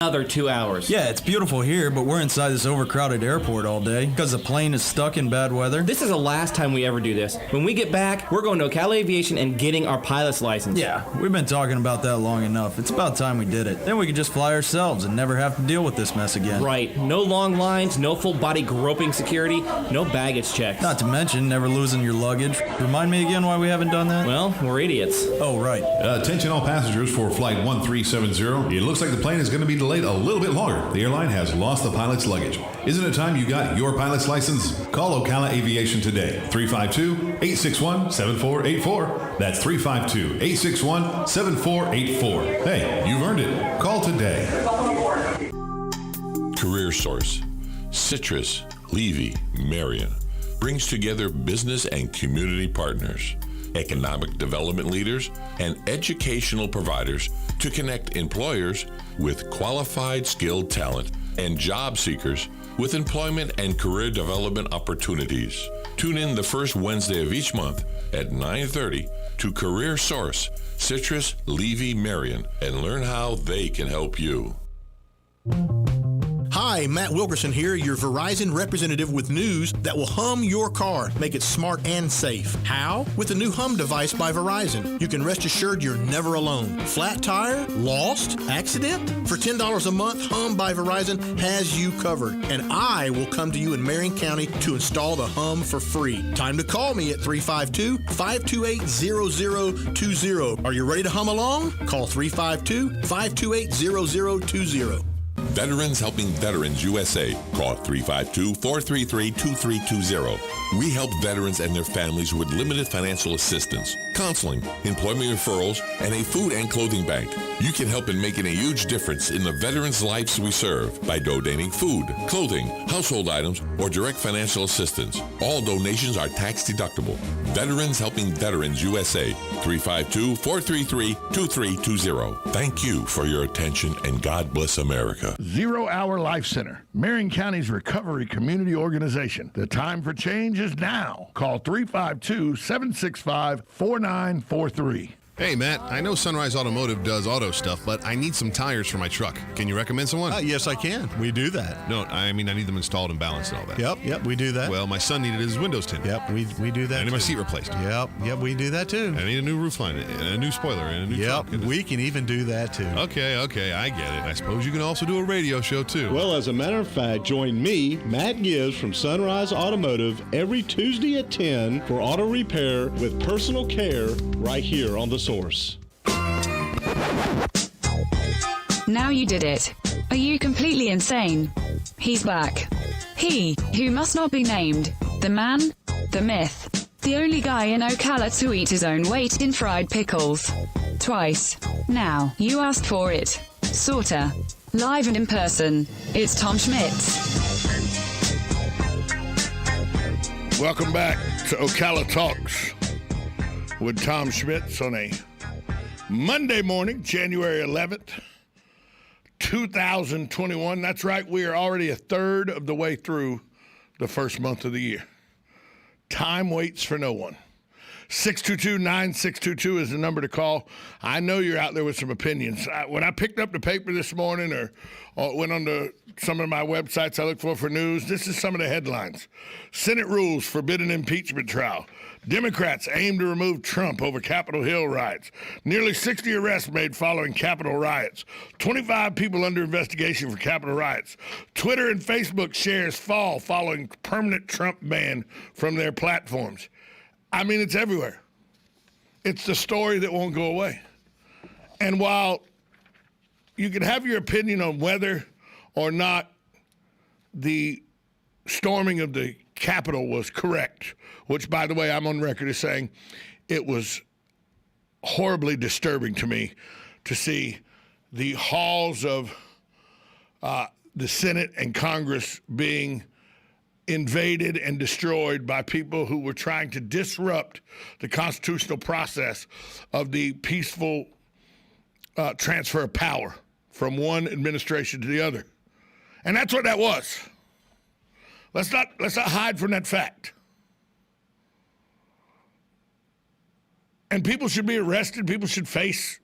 Another 2 hours. Yeah, it's beautiful here, but we're inside this overcrowded airport all day because the plane is stuck in bad weather. This is the last time we ever do this. When we get back, we're going to Ocala Aviation and getting our pilot's license. Yeah, we've been talking about that long enough. It's about time we did it. Then we could just fly ourselves and never have to deal with this mess again. Right. No long lines, no full body groping security, no baggage checks. Not to mention never losing your luggage. Remind me again why we haven't done that? Well, we're idiots. Oh, right. Attention all passengers for flight 1370. It looks like the plane is going to be delayed a little bit longer. The airline has lost the pilot's luggage. Isn't it time you got your pilot's license? Call Ocala Aviation today. 352-861-7484. That's 352-861-7484. Hey, you've earned it. Call today. Career Source, Citrus, Levy, Marion brings together business and community partners, economic development leaders, and educational providers to connect employers with qualified skilled talent and job seekers with employment and career development opportunities. Tune in the first Wednesday of each month at 9:30 to Career Source, Citrus, Levy, Marion, and learn how they can help you. Hi, Matt Wilkerson here, your Verizon representative with news that will hum your car, make it smart and safe. How? With the new Hum device by Verizon. You can rest assured you're never alone. Flat tire? Lost? Accident? For $10 a month, Hum by Verizon has you covered. And I will come to you in Marion County to install the Hum for free. Time to call me at 352-528-0020. Are you ready to hum along? Call 352-528-0020. Veterans Helping Veterans USA. Call 352-433-2320. We help veterans and their families with limited financial assistance, counseling, employment referrals, and a food and clothing bank. You can help in making a huge difference in the veterans' lives we serve by donating food, clothing, household items, or direct financial assistance. All donations are tax deductible. Veterans Helping Veterans USA. 352-433-2320. Thank you for your attention, and God bless America. 0 Hour Life Center, Marion County's recovery community organization. The time for change is now. Call 352-765-4943. Hey, Matt, I know Sunrise Automotive does auto stuff, but I need some tires for my truck. Can you recommend someone? Yes, I can. We do that. No, I mean, I need them installed and balanced and all that. Yep, we do that. Well, my son needed his windows tinted. Yep, we do that. I need my seat replaced. Yep, we do that too. I need a new roof line and a new spoiler and a new truck. We can even do that too. Okay, I get it. I suppose you can also do a radio show too. Well, as a matter of fact, join me, Matt Gibbs from Sunrise Automotive, every Tuesday at 10 for auto repair with personal care right here on The Source. Now you did it. Are you completely insane? He's back. He, who must not be named, the man, the myth, the only guy in Ocala to eat his own weight in fried pickles. Twice. Now, you asked for it. Sorta. Live and in person. It's Tom Schmitz. Welcome back to Ocala Talks with Tom Schmitz on a Monday morning, January 11th, 2021. That's right, we are already a third of the way through the first month of the year. Time waits for no one. 622-9622 is the number to call. I know you're out there with some opinions. When I picked up the paper this morning or went on to some of my websites I look for news, this is some of the headlines. Senate rules forbidden impeachment trial. Democrats aim to remove Trump over Capitol Hill riots. Nearly 60 arrests made following Capitol riots. 25 people under investigation for Capitol riots. Twitter and Facebook shares fall following permanent Trump ban from their platforms. I mean, it's everywhere. It's the story that won't go away. And while you can have your opinion on whether or not the storming of the Capitol was correct, which, by the way, I'm on record as saying it was horribly disturbing to me to see the halls of the Senate and Congress being invaded and destroyed by people who were trying to disrupt the constitutional process of the peaceful transfer of power from one administration to the other. And that's what that was. Let's not hide from that fact. And people should be arrested. People should face,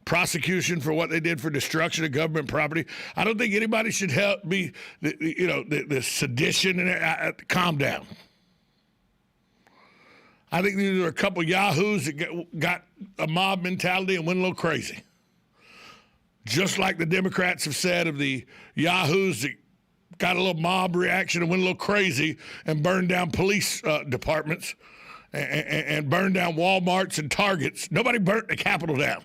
prosecution for what they did for destruction of government property. I don't think anybody should help be, the sedition and calm down. I think there are a couple yahoos that got a mob mentality and went a little crazy. Just like the Democrats have said of the yahoos that got a little mob reaction and went a little crazy and burned down police departments and burned down Walmarts and Targets. Nobody burnt the Capitol down.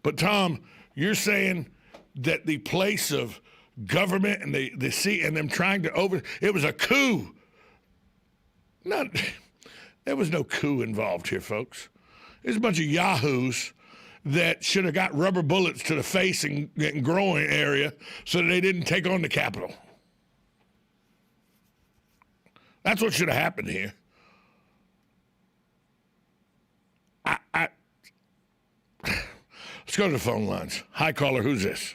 But, Tom, you're saying that the place of government and the seat and them trying to it was a coup. There was no coup involved here, folks. There's a bunch of yahoos that should have got rubber bullets to the face and groin area so that they didn't take on the Capitol. That's what should have happened here. Let's go to the phone lines. Hi, caller. Who's this?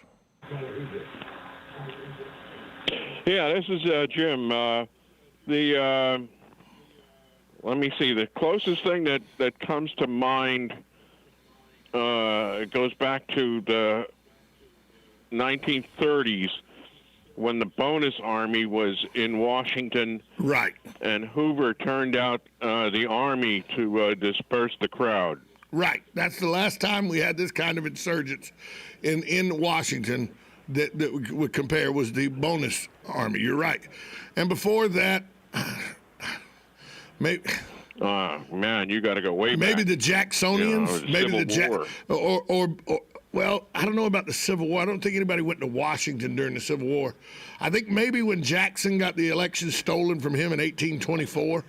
Yeah, this is Jim. Let me see. The closest thing that comes to mind goes back to the 1930s when the bonus army was in Washington. Right. And Hoover turned out the army to disperse the crowd. Right. That's the last time we had this kind of insurgents in Washington that would compare was the bonus army. You're right. And before that, maybe. Man, you got to go way back. Maybe the Jacksonians, maybe the or well, I don't know about the Civil War. I don't think anybody went to Washington during the Civil War. I think maybe when Jackson got the election stolen from him in 1824.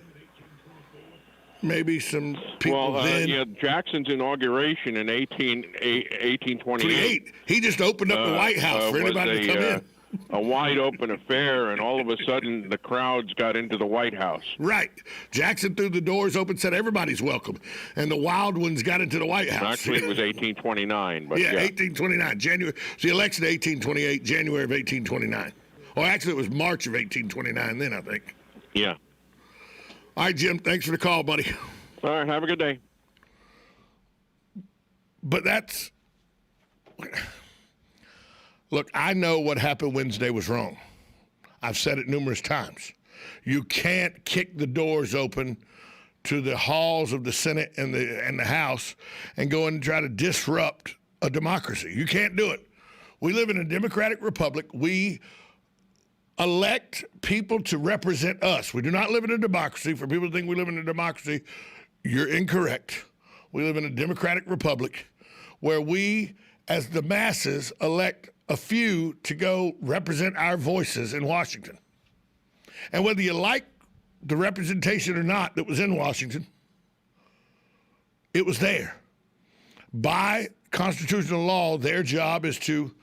Maybe some people then. Yeah, Jackson's inauguration in 1828. He just opened up the White House for anybody to come in. A wide open affair, and all of a sudden the crowds got into the White House. Right. Jackson threw the doors open, said everybody's welcome, and the wild ones got into the White House. Actually, it was 1829. But yeah, 1829. January. So the election of 1828, January of 1829. Or actually, it was March of 1829 then, I think. Yeah. All right, Jim, thanks for the call, buddy. All right, have a good day. But that's... Look, I know what happened Wednesday was wrong. I've said it numerous times. You can't kick the doors open to the halls of the Senate and the House and go and try to disrupt a democracy. You can't do it. We live in a democratic republic. We elect people to represent us. We do not live in a democracy. For people to think we live in a democracy, you're incorrect. We live in a democratic republic where we, as the masses, elect a few to go represent our voices in Washington. And whether you like the representation or not that was in Washington, it was there. By constitutional law, their job is to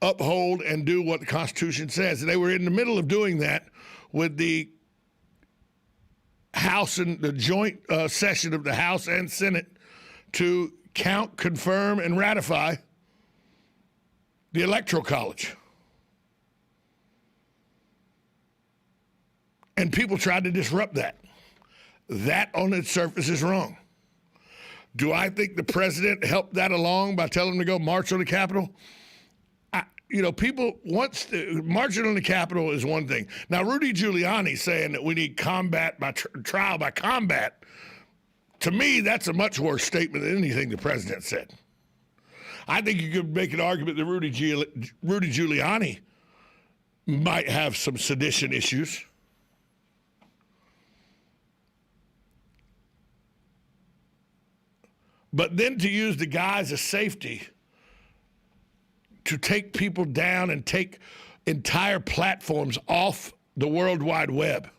uphold and do what the Constitution says. And they were in the middle of doing that with the House and the joint session of the House and Senate to count, confirm, and ratify the Electoral College. And people tried to disrupt that. That on its surface is wrong. Do I think the president helped that along by telling them to go march on the Capitol? People, marching on the Capitol is one thing. Now, Rudy Giuliani saying that we need combat by trial by combat, to me, that's a much worse statement than anything the president said. I think you could make an argument that Rudy Giuliani might have some sedition issues. But then to use the guise of safety to take people down and take entire platforms off the World Wide Web.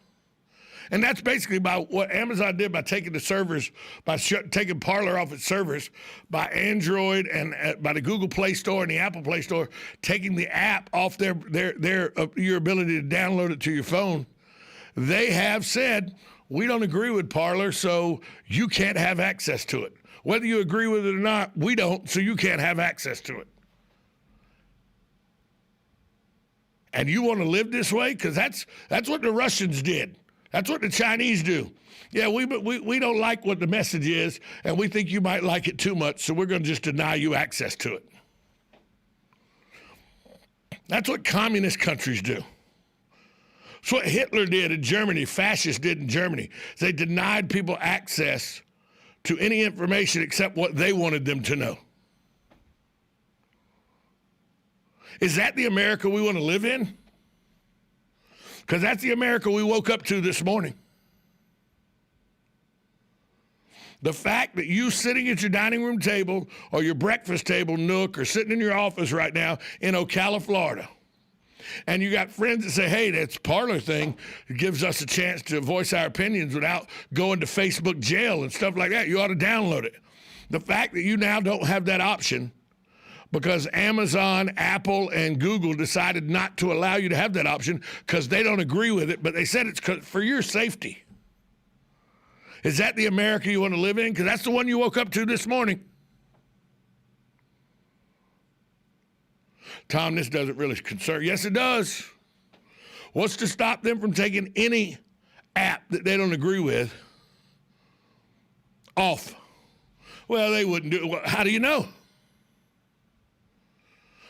And that's basically by what Amazon did by taking the servers, by taking Parler off its servers, by Android and by the Google Play Store and the Apple Play Store, taking the app off your ability to download it to your phone. They have said, we don't agree with Parler, so you can't have access to it. Whether you agree with it or not, we don't, so you can't have access to it. And you want to live this way? Because that's what the Russians did. That's what the Chinese do. Yeah, we don't like what the message is, and we think you might like it too much, so we're going to just deny you access to it. That's what communist countries do. That's what Hitler did in Germany, fascists did in Germany. They denied people access to any information except what they wanted them to know. Is that the America we want to live in? Because that's the America we woke up to this morning. The fact that you sitting at your dining room table or your breakfast table nook or sitting in your office right now in Ocala, Florida, and you got friends that say, hey, that's parlor thing. It gives us a chance to voice our opinions without going to Facebook jail and stuff like that. You ought to download it. The fact that you now don't have that option because Amazon, Apple, and Google decided not to allow you to have that option because they don't agree with it, but they said it's for your safety. Is that the America you want to live in? Because that's the one you woke up to this morning. Tom, this doesn't really concern. Yes, it does. What's to stop them from taking any app that they don't agree with off? Well, they wouldn't do it. Well, how do you know?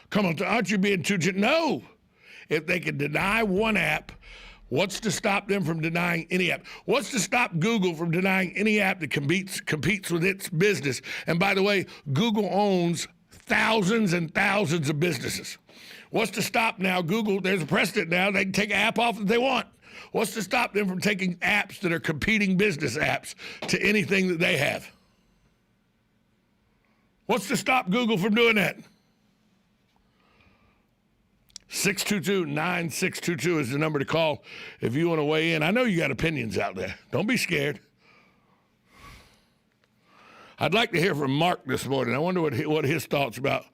Come on, aren't you being too gentle? No. If they can deny one app, what's to stop them from denying any app? What's to stop Google from denying any app that competes with its business? And by the way, Google owns thousands and thousands of businesses. What's to stop now? Google, there's a precedent now. They can take an app off if they want. What's to stop them from taking apps that are competing business apps to anything that they have? What's to stop Google from doing that? 622-9622 is the number to call if you want to weigh in. I know you got opinions out there. Don't be scared. I'd like to hear from Mark this morning. I wonder what his thoughts about,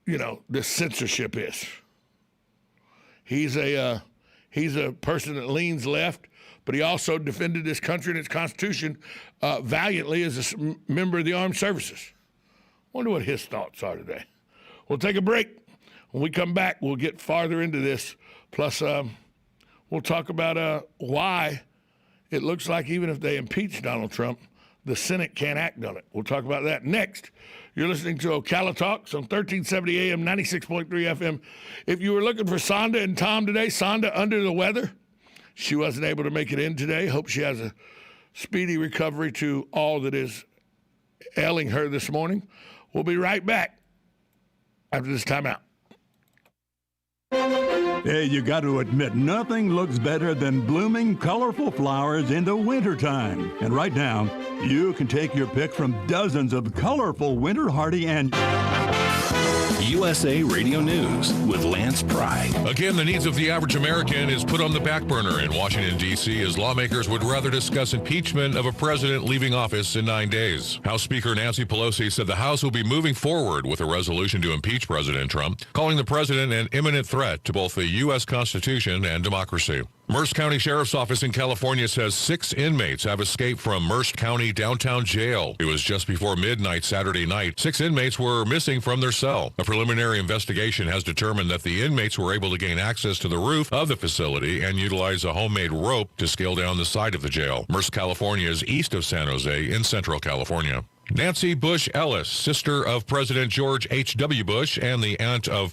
this censorship is. He's a person that leans left, but he also defended this country and its Constitution valiantly as a member of the armed services. I wonder what his thoughts are today. We'll take a break. When we come back, we'll get farther into this. Plus, we'll talk about why it looks like even if they impeach Donald Trump, the Senate can't act on it. We'll talk about that next. You're listening to Ocala Talks on 1370 AM, 96.3 FM. If you were looking for Sonda and Tom today, Sonda under the weather. She wasn't able to make it in today. Hope she has a speedy recovery to all that is ailing her this morning. We'll be right back after this timeout. Hey, you got to admit, nothing looks better than blooming, colorful flowers in the wintertime. And right now, you can take your pick from dozens of colorful winter hardy and USA Radio News with Lance Pry. Again, the needs of the average American is put on the back burner in Washington, D.C., as lawmakers would rather discuss impeachment of a president leaving office in 9 days. House Speaker Nancy Pelosi said the House will be moving forward with a resolution to impeach President Trump, calling the president an imminent threat to both the U.S. Constitution and democracy. Merced County Sheriff's Office in California says 6 inmates have escaped from Merced County downtown jail. It was just before midnight Saturday night. 6 inmates were missing from their cell. A preliminary investigation has determined that the inmates were able to gain access to the roof of the facility and utilize a homemade rope to scale down the side of the jail. Merced, California is east of San Jose in Central California. Nancy Bush Ellis, sister of President George H.W. Bush and the aunt of